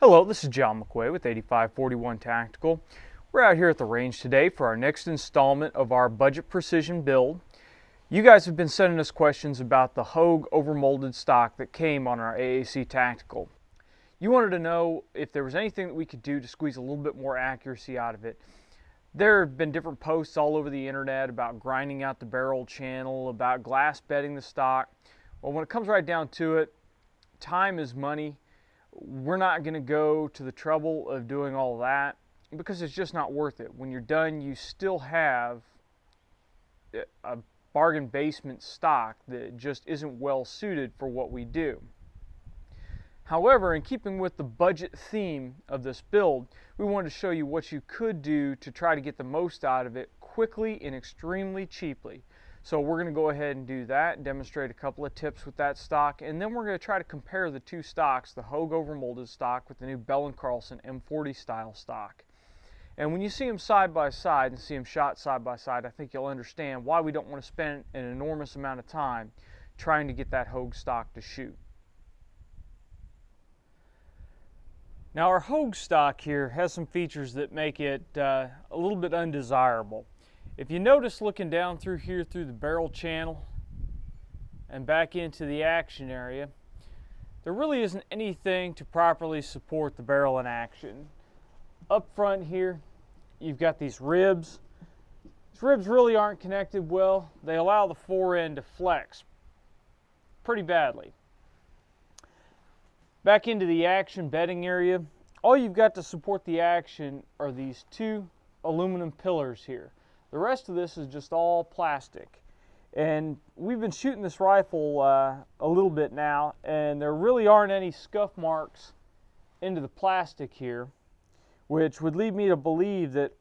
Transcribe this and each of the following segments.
Hello, this is John McQuay with 8541 Tactical. We're out here at the range today for our next installment of our budget precision build. You guys have been sending us questions about the Hogue overmolded stock that came on our AAC Tactical. You wanted to know if there was anything that we could do to squeeze a little bit more accuracy out of it. There have been different posts all over the internet about grinding out the barrel channel, about glass bedding the stock. Well, when it comes right down to it, time is money. We're not going to go to the trouble of doing all that because it's just not worth it. When you're done, you still have a bargain basement stock that just isn't well suited for what we do. However, in keeping with the budget theme of this build, we wanted to show you what you could do to try to get the most out of it quickly and extremely cheaply. So we're going to go ahead and do that, demonstrate a couple of tips with that stock, and then we're going to try to compare the two stocks, the Hogue overmolded stock with the new Bell & Carlson M40 style stock. And when you see them side by side and see them shot side by side, I think you'll understand why we don't want to spend an enormous amount of time trying to get that Hogue stock to shoot. Now our Hogue stock here has some features that make it a little bit undesirable. If you notice, looking down through here through the barrel channel and back into the action area, there really isn't anything to properly support the barrel in action. Up front here, you've got these ribs. These ribs really aren't connected well. They allow the fore end to flex pretty badly. Back into the action bedding area, all you've got to support the action are these two aluminum pillars here. The rest of this is just all plastic. And we've been shooting this rifle a little bit now, and there really aren't any scuff marks into the plastic here, which would lead me to believe that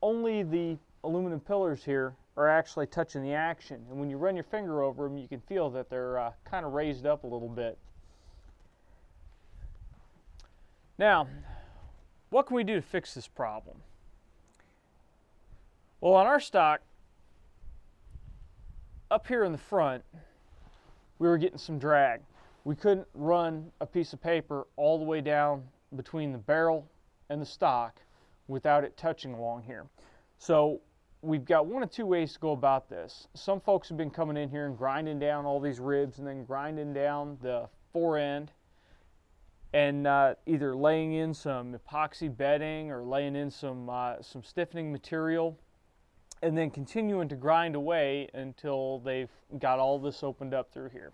only the aluminum pillars here are actually touching the action. And when you run your finger over them, you can feel that they're kind of raised up a little bit. Now, what can we do to fix this problem? Well, on our stock, up here in the front, we were getting some drag. We couldn't run a piece of paper all the way down between the barrel and the stock without it touching along here. So we've got one of two ways to go about this. Some folks have been coming in here and grinding down all these ribs and then grinding down the fore end and either laying in some epoxy bedding or laying in some stiffening material, and then continuing to grind away until they've got all this opened up through here.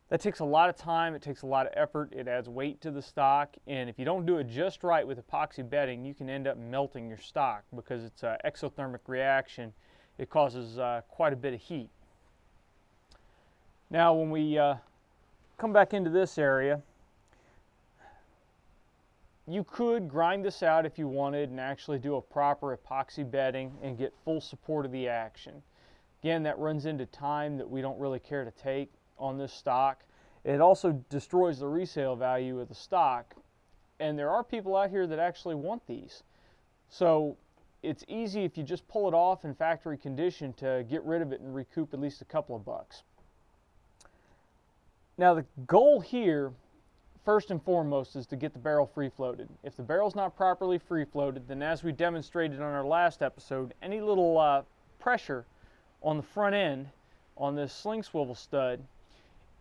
That takes a lot of time, it takes a lot of effort, it adds weight to the stock, and if you don't do it just right with epoxy bedding, you can end up melting your stock because it's an exothermic reaction. It causes quite a bit of heat. Now when we come back into this area, you could grind this out if you wanted and actually do a proper epoxy bedding and get full support of the action. Again, that runs into time that we don't really care to take on this stock. It also destroys the resale value of the stock, and there are people out here that actually want these. So it's easy if you just pull it off in factory condition to get rid of it and recoup at least a couple of bucks. Now the goal here, first and foremost, is to get the barrel free floated. If the barrel's not properly free floated, then as we demonstrated on our last episode, any little pressure on the front end on this sling swivel stud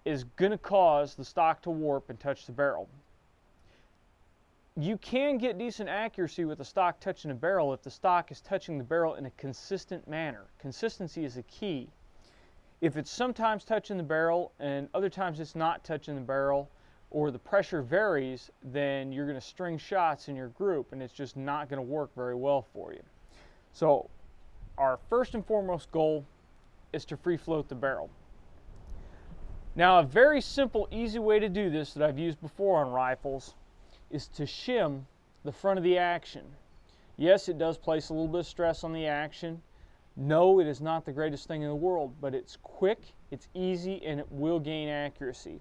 is going to cause the stock to warp and touch the barrel. You can get decent accuracy with the stock touching the barrel if the stock is touching the barrel in a consistent manner. Consistency is a key. If it's sometimes touching the barrel and other times it's not touching the barrel, or the pressure varies, then you're going to string shots in your group and it's just not going to work very well for you. So our first and foremost goal is to free float the barrel. Now a very simple, easy way to do this that I've used before on rifles is to shim the front of the action. Yes, it does place a little bit of stress on the action. No, it is not the greatest thing in the world, but it's quick, it's easy, and it will gain accuracy.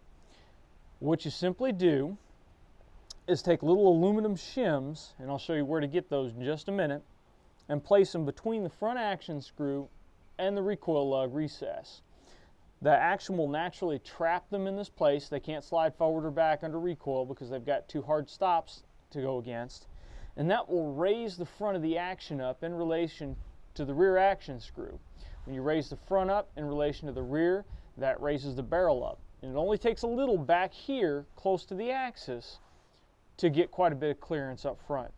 What you simply do is take little aluminum shims, and I'll show you where to get those in just a minute, and place them between the front action screw and the recoil lug recess. the action will naturally trap them in this place. They can't slide forward or back under recoil because they've got two hard stops to go against. And that will raise the front of the action up in relation to the rear action screw. When you raise the front up in relation to the rear, that raises the barrel up. And it only takes a little back here, close to the axis, to get quite a bit of clearance up front.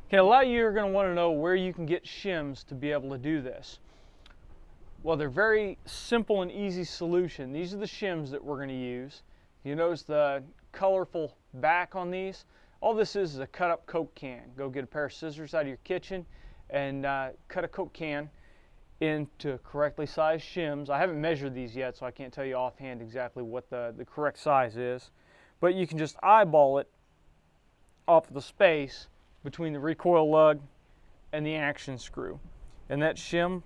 Okay, a lot of you are going to want to know where you can get shims to be able to do this. Well, they're very simple and easy solution. These are the shims that we're going to use. You notice the colorful back on these? All this is a cut up Coke can. Go get a pair of scissors out of your kitchen and cut a Coke can into correctly sized shims. I haven't measured these yet, so I can't tell you offhand exactly what the correct size is. But you can just eyeball it off of the space between the recoil lug and the action screw. And that shim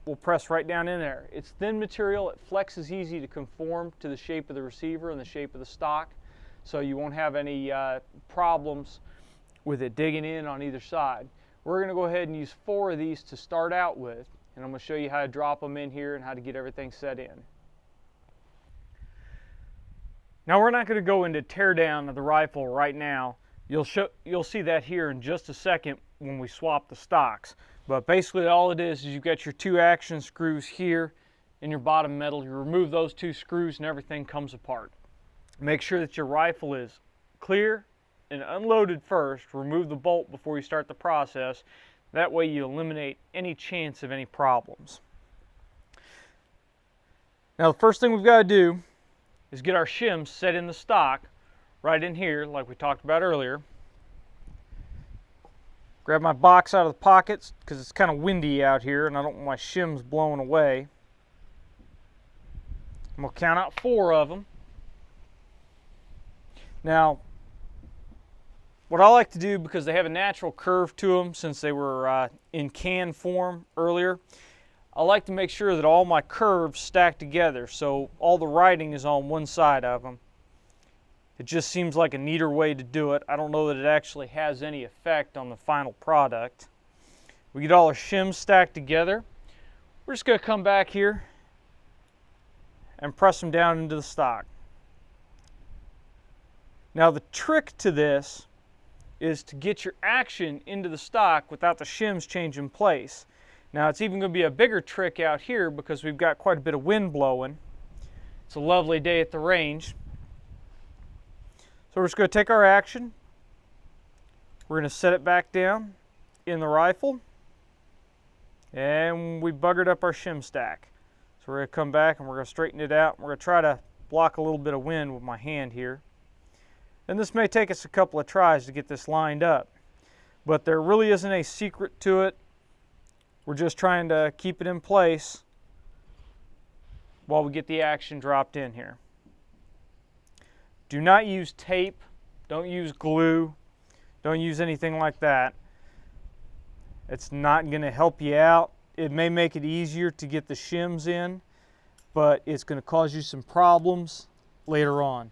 will press right down in there. It's thin material, it flexes easy to conform to the shape of the receiver and the shape of the stock, so you won't have any problems with it digging in on either side. We're going to go ahead and use 4 of these to start out with, and I'm going to show you how to drop them in here and how to get everything set in. Now we're not going to go into tear down of the rifle right now. You'll see that here in just a second when we swap the stocks. But basically all it is you've got your 2 action screws here in your bottom metal. You remove those 2 screws and everything comes apart. Make sure that your rifle is clear and unloaded first. Remove the bolt before you start the process. That way you eliminate any chance of any problems. Now the first thing we've got to do is get our shims set in the stock right in here like we talked about earlier. Grab my box out of the pockets because it's kind of windy out here and I don't want my shims blowing away. I'm going to count out 4 of them. Now, what I like to do, because they have a natural curve to them since they were in can form earlier, I like to make sure that all my curves stack together so all the writing is on one side of them. It just seems like a neater way to do it. I don't know that it actually has any effect on the final product. We get all our shims stacked together. We're just going to come back here and press them down into the stock. Now the trick to this is to get your action into the stock without the shims changing place. Now it's even going to be a bigger trick out here because we've got quite a bit of wind blowing. It's a lovely day at the range. So we're just going to take our action, we're going to set it back down in the rifle, and we buggered up our shim stack. So we're going to come back and we're going to straighten it out. We're going to try to block a little bit of wind with my hand here. And this may take us a couple of tries to get this lined up, but there really isn't a secret to it. We're just trying to keep it in place while we get the action dropped in here. Do not use tape, don't use glue, don't use anything like that. It's not going to help you out. It may make it easier to get the shims in, but it's going to cause you some problems later on.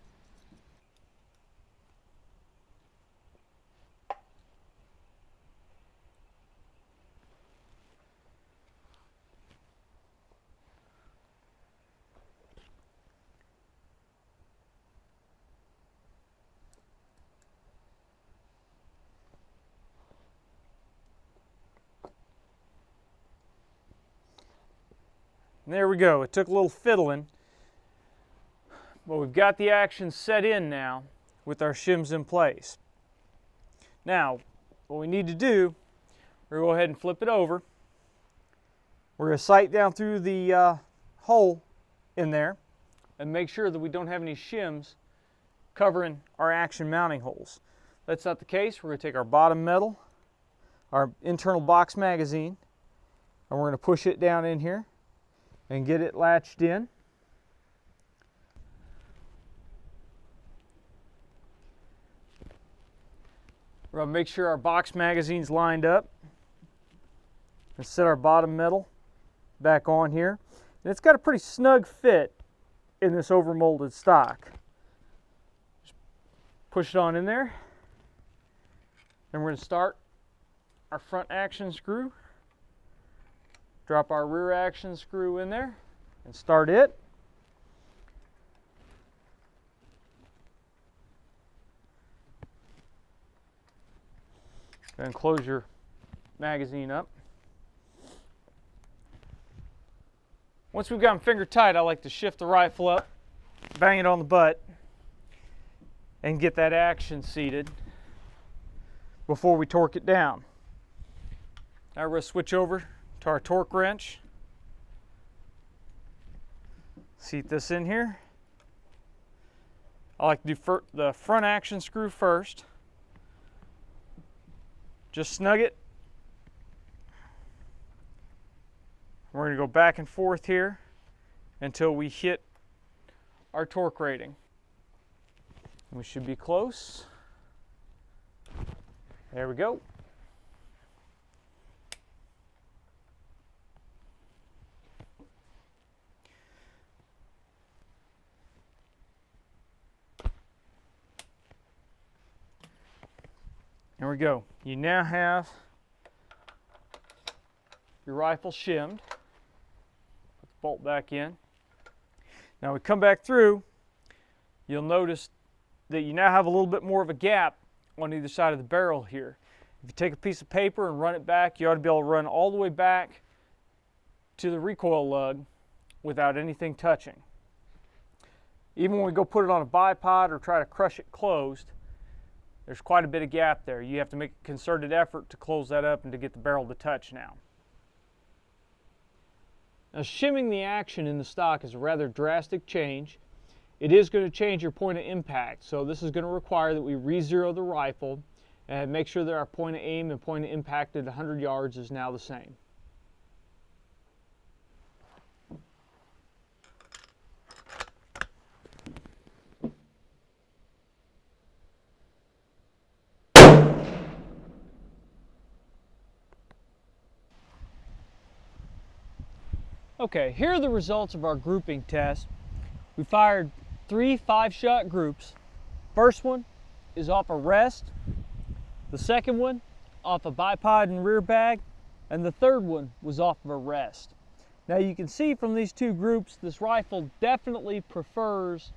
And there we go. It took a little fiddling, but we've got the action set in now with our shims in place. Now, what we need to do, we're going to go ahead and flip it over. We're going to sight down through the hole in there and make sure that we don't have any shims covering our action mounting holes. If that's not the case, we're going to take our bottom metal, our internal box magazine, and we're going to push it down in here and get it latched in. We're going to make sure our box magazine's lined up and set our bottom metal back on here. And it's got a pretty snug fit in this overmolded stock. Just push it on in there. Then we're going to start our front action screw. Drop our rear action screw in there and start it. And close your magazine up. Once we've got them finger tight, I like to shift the rifle up, bang it on the butt, and get that action seated before we torque it down. Now we're going to switch over to our torque wrench. Seat this in here. I like to do the front action screw first. Just snug it. We're going to go back and forth here until we hit our torque rating. We should be close. There we go. There we go. You now have your rifle shimmed. Put the bolt back in. Now we come back through, you'll notice that you now have a little bit more of a gap on either side of the barrel here. If you take a piece of paper and run it back, you ought to be able to run all the way back to the recoil lug without anything touching. Even when we go put it on a bipod or try to crush it closed, there's quite a bit of gap there. You have to make a concerted effort to close that up and to get the barrel to touch now. Now, shimming the action in the stock is a rather drastic change. It is going to change your point of impact, so this is going to require that we re-zero the rifle and make sure that our point of aim and point of impact at 100 yards is now the same. Okay, here are the results of our grouping test. We fired 3 5-shot groups. First one is off a rest, the second one off a bipod and rear bag, and the third one was off of a rest. Now you can see from these two groups, this rifle definitely prefers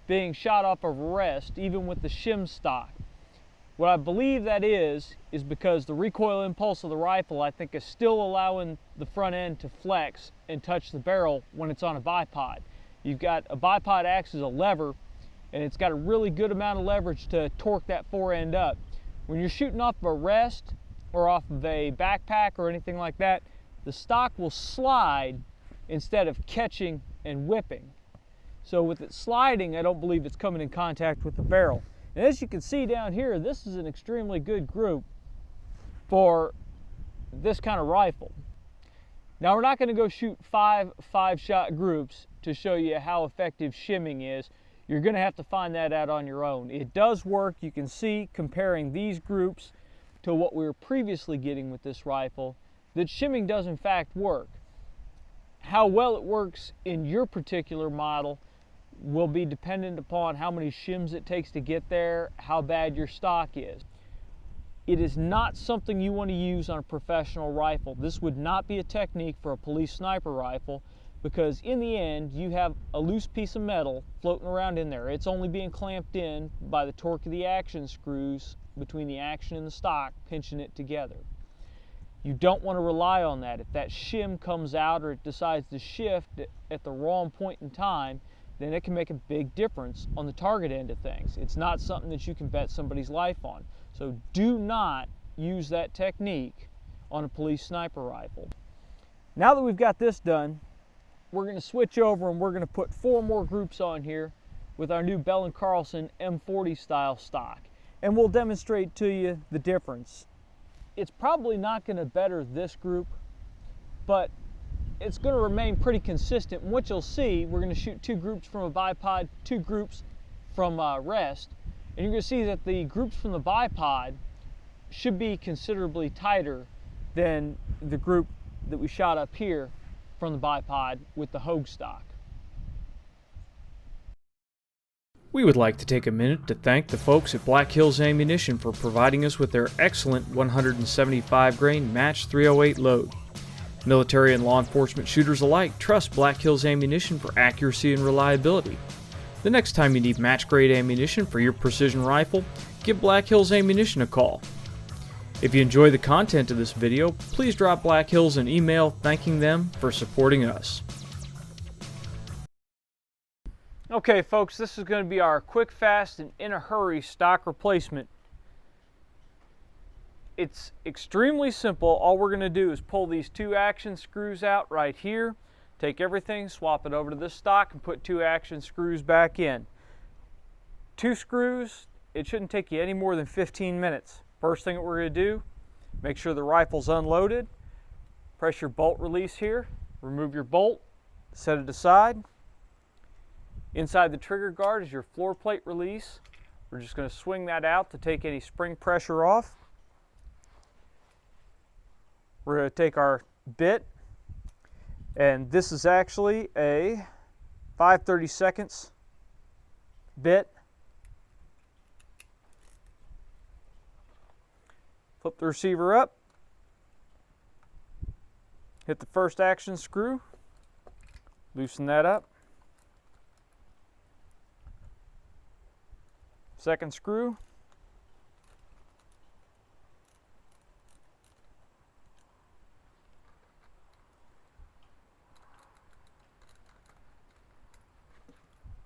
being shot off of a rest, even with the shim stock. What I believe that is because the recoil impulse of the rifle, I think, is still allowing the front end to flex and touch the barrel when it's on a bipod. You've got a bipod acts as a lever, and it's got a really good amount of leverage to torque that fore end up. When you're shooting off of a rest or off of a backpack or anything like that, the stock will slide instead of catching and whipping. So with it sliding, I don't believe it's coming in contact with the barrel. And as you can see down here, this is an extremely good group for this kind of rifle. Now we're not going to go shoot 5 5-shot groups to show you how effective shimming is. You're going to have to find that out on your own. It does work. You can see, comparing these groups to what we were previously getting with this rifle, that shimming does in fact work. How well it works in your particular model will be dependent upon how many shims it takes to get there, how bad your stock is. It is not something you want to use on a professional rifle. This would not be a technique for a police sniper rifle, because in the end you have a loose piece of metal floating around in there. It's only being clamped in by the torque of the action screws between the action and the stock, pinching it together. You don't want to rely on that. If that shim comes out or it decides to shift at the wrong point in time, then it can make a big difference on the target end of things. It's not something that you can bet somebody's life on. So do not use that technique on a police sniper rifle. Now that we've got this done, we're going to switch over and we're going to put 4 more groups on here with our new Bell & Carlson M40 style stock. And we'll demonstrate to you the difference. It's probably not going to better this group, but it's going to remain pretty consistent. And what you'll see, we're going to shoot 2 groups from a bipod, 2 groups from rest, and you're going to see that the groups from the bipod should be considerably tighter than the group that we shot up here from the bipod with the Hogue Stock. We would like to take a minute to thank the folks at Black Hills Ammunition for providing us with their excellent 175 grain Match 308 load. Military and law enforcement shooters alike trust Black Hills Ammunition for accuracy and reliability. The next time you need match grade ammunition for your precision rifle, give Black Hills Ammunition a call. If you enjoy the content of this video, please drop Black Hills an email thanking them for supporting us. Okay folks, this is going to be our quick, fast, and in a hurry stock replacement. It's extremely simple. All we're going to do is pull these 2 action screws out right here, take everything, swap it over to this stock, and put 2 action screws back in. 2 screws, it shouldn't take you any more than 15 minutes. First thing that we're going to do, make sure the rifle's unloaded. Press your bolt release here, remove your bolt, set it aside. Inside the trigger guard is your floor plate release. We're just going to swing that out to take any spring pressure off. We're going to take our bit, and this is actually a 5/32 bit. Flip the receiver up, hit the first action screw, loosen that up. Second screw.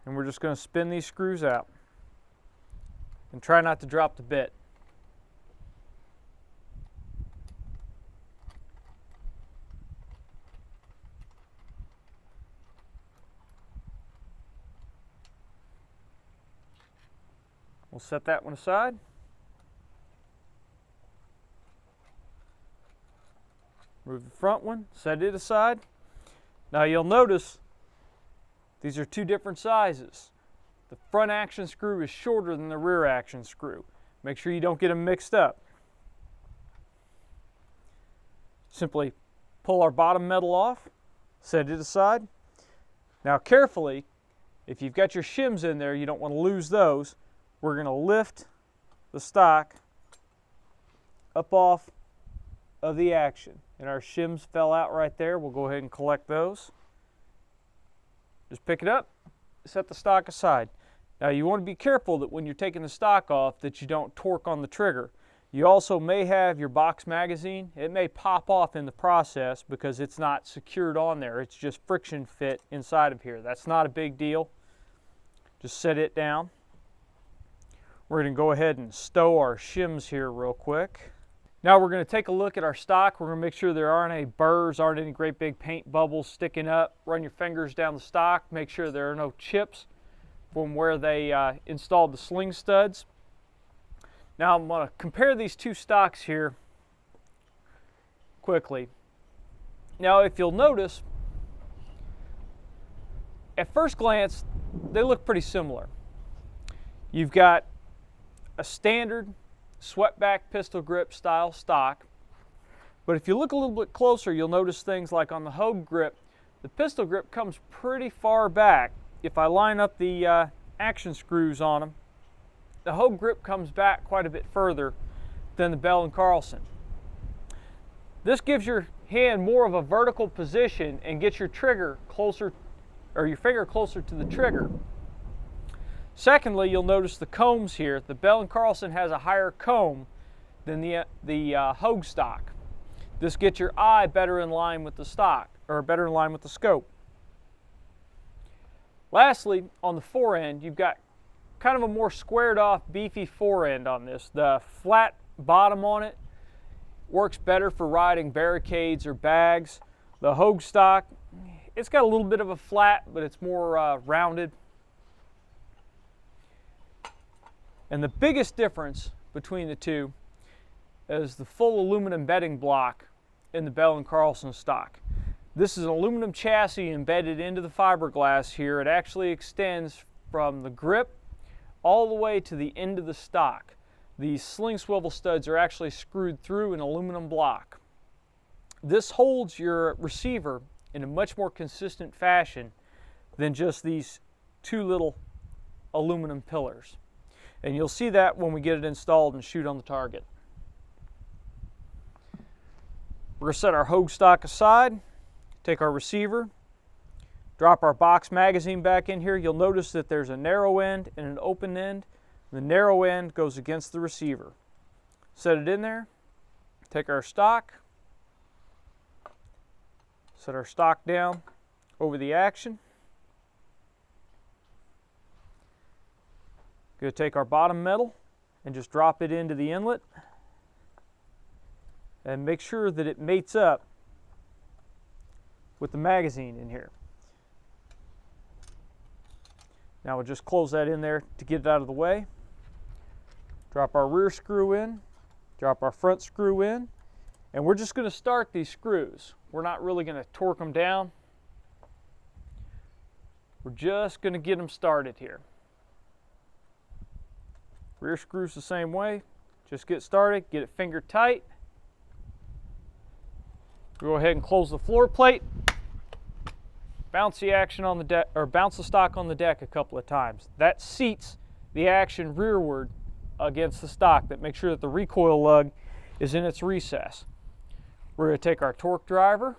And we're just going to spin these screws out. And try not to drop the bit. We'll set that one aside. Move the front one, set it aside. Now you'll notice these are 2 different sizes. The front action screw is shorter than the rear action screw. Make sure you don't get them mixed up. Simply pull our bottom metal off, set it aside. Now carefully, if you've got your shims in there, you don't want to lose those. We're going to lift the stock up off of the action. And our shims fell out right there. We'll go ahead and collect those. Just pick it up, set the stock aside. Now you want to be careful that when you're taking the stock off that you don't torque on the trigger. You also may have your box magazine. It may pop off in the process because it's not secured on there. It's just friction fit inside of here. That's not a big deal. Just set it down. We're going to go ahead and stow our shims here real quick. Now we're going to take a look at our stock. We're going to make sure there aren't any burrs, aren't any great big paint bubbles sticking up. Run your fingers down the stock. Make sure there are no chips from where they installed the sling studs. Now I'm going to compare these 2 stocks here quickly. Now if you'll notice, at first glance, they look pretty similar. You've got a standard swept-back pistol grip style stock, but if you look a little bit closer, you'll notice things like on the Hogue grip, the pistol grip comes pretty far back. If I line up the action screws on them, the Hogue grip comes back quite a bit further than the Bell & Carlson. This gives your hand more of a vertical position and gets your trigger closer, or your finger closer to the trigger. Secondly, you'll notice the combs here. The Bell & Carlson has a higher comb than the Hogue stock. This gets your eye better in line with the stock, or better in line with the scope. Lastly, on the forend, you've got kind of a more squared off, beefy forend on this. The flat bottom on it works better for riding barricades or bags. The Hogue stock, it's got a little bit of a flat, but it's more rounded. And the biggest difference between the 2 is the full aluminum bedding block in the Bell & Carlson stock. This is an aluminum chassis embedded into the fiberglass here. It actually extends from the grip all the way to the end of the stock. These sling swivel studs are actually screwed through an aluminum block. This holds your receiver in a much more consistent fashion than just these 2 little aluminum pillars. And you'll see that when we get it installed and shoot on the target. We're going to set our Hogue stock aside, take our receiver, drop our box magazine back in here. You'll notice that there's a narrow end and an open end. The narrow end goes against the receiver. Set it in there, Take our stock, set our stock down over the action. Going to take our bottom metal and just drop it into the inlet and make sure that it mates up with the magazine in here. Now we'll just close that in there to get it out of the way. Drop our rear screw in, drop our front screw in, and we're just going to start these screws. We're not really going to torque them down. We're just going to get them started here. Rear screws the same way. Just get started, get it finger tight. Go ahead and close the floor plate. Bounce the action on the deck, or bounce the stock on the deck a couple of times. That seats the action rearward against the stock. That makes sure that the recoil lug is in its recess. We're going to take our torque driver,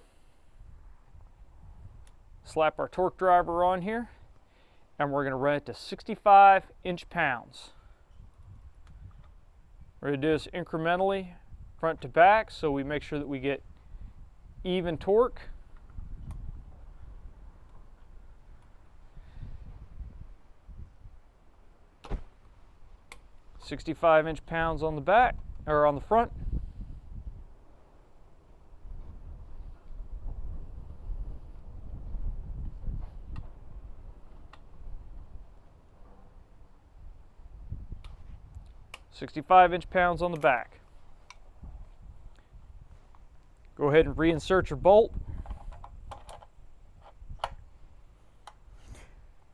slap our torque driver on here, and we're going to run it to 65 inch-pounds. We're going to do this incrementally front to back so we make sure that we get even torque. .65 inch-pounds on the back, or on the front. .65 inch-pounds on the back. Go ahead and reinsert your bolt.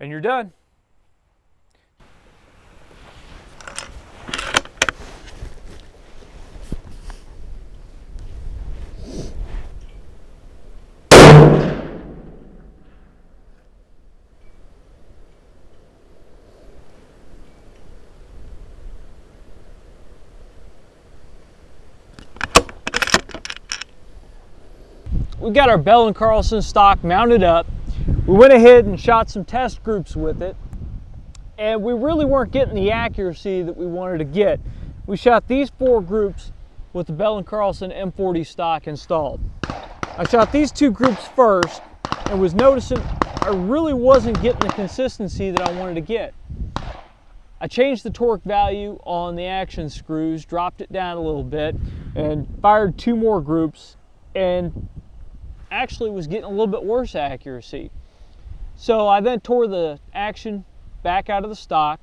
And you're done. We got our Bell & Carlson stock mounted up. We went ahead and shot some test groups with it, and we really weren't getting the accuracy that we wanted to get. We shot these 4 groups with the Bell & Carlson M40 stock installed. I shot these 2 groups first and was noticing I really wasn't getting the consistency that I wanted to get. I changed the torque value on the action screws, dropped it down a little bit, and fired 2 more groups, and actually was getting a little bit worse accuracy. So I then tore the action back out of the stock,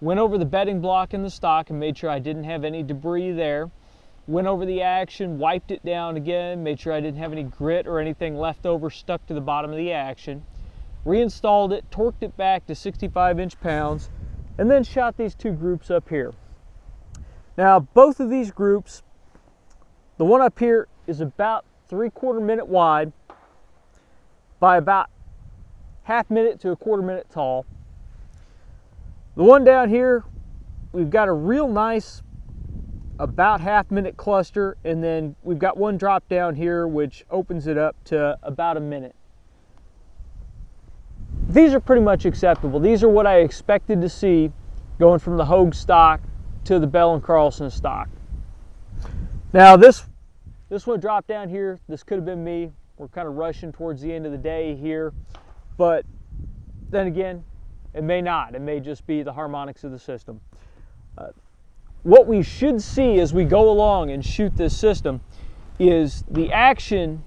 went over the bedding block in the stock and made sure I didn't have any debris there, went over the action, wiped it down again, made sure I didn't have any grit or anything left over stuck to the bottom of the action, reinstalled it, torqued it back to 65 inch-pounds, and then shot these 2 groups up here. Now both of these groups, the one up here is about 3/4 minute wide by about ½ minute to ¼ minute tall. The one down here, we've got a real nice about ½ minute cluster, and then we've got one drop down here which opens it up to about a minute. These are pretty much acceptable. These are what I expected to see going from the Hogue stock to the Bell & Carlson stock. Now this one dropped down here. This could have been me. We're kind of rushing towards the end of the day here, but then again, it may not. It may just be the harmonics of the system. What we should see as we go along and shoot this system is the action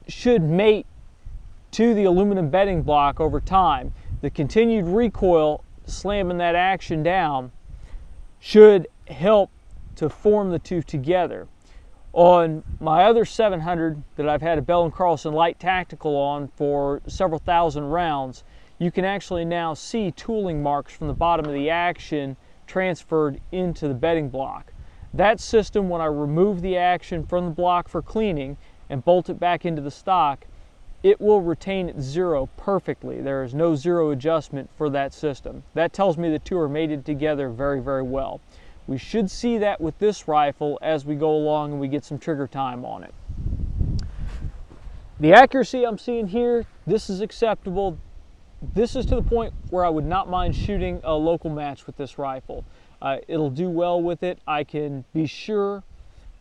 should mate to the aluminum bedding block over time. The continued recoil slamming that action down should help to form the 2 together. On my other 700 that I've had a Bell & Carlson light tactical on for several thousand rounds, you can actually now see tooling marks from the bottom of the action transferred into the bedding block. That system, when I remove the action from the block for cleaning and bolt it back into the stock, it will retain its 0 perfectly. There is no 0 adjustment for that system. That tells me the 2 are mated together very, very well. We should see that with this rifle as we go along and we get some trigger time on it. The accuracy I'm seeing here, this is acceptable. This is to the point where I would not mind shooting a local match with this rifle. It'll do well with it. I can be sure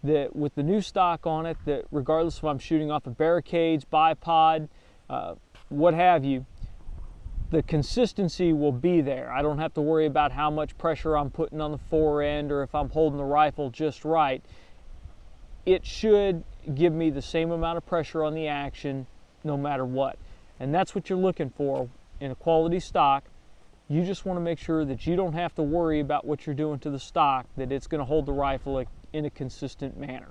that with the new stock on it, that regardless if I'm shooting off of barricades, bipod, what have you, the consistency will be there. I don't have to worry about how much pressure I'm putting on the fore end or if I'm holding the rifle just right. It should give me the same amount of pressure on the action no matter what. And that's what you're looking for in a quality stock. You just want to make sure that you don't have to worry about what you're doing to the stock, that it's going to hold the rifle in a consistent manner.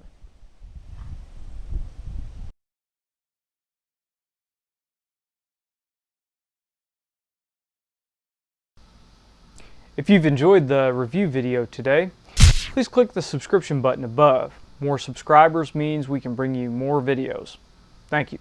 If you've enjoyed the review video today, please click the subscription button above. More subscribers means we can bring you more videos. Thank you.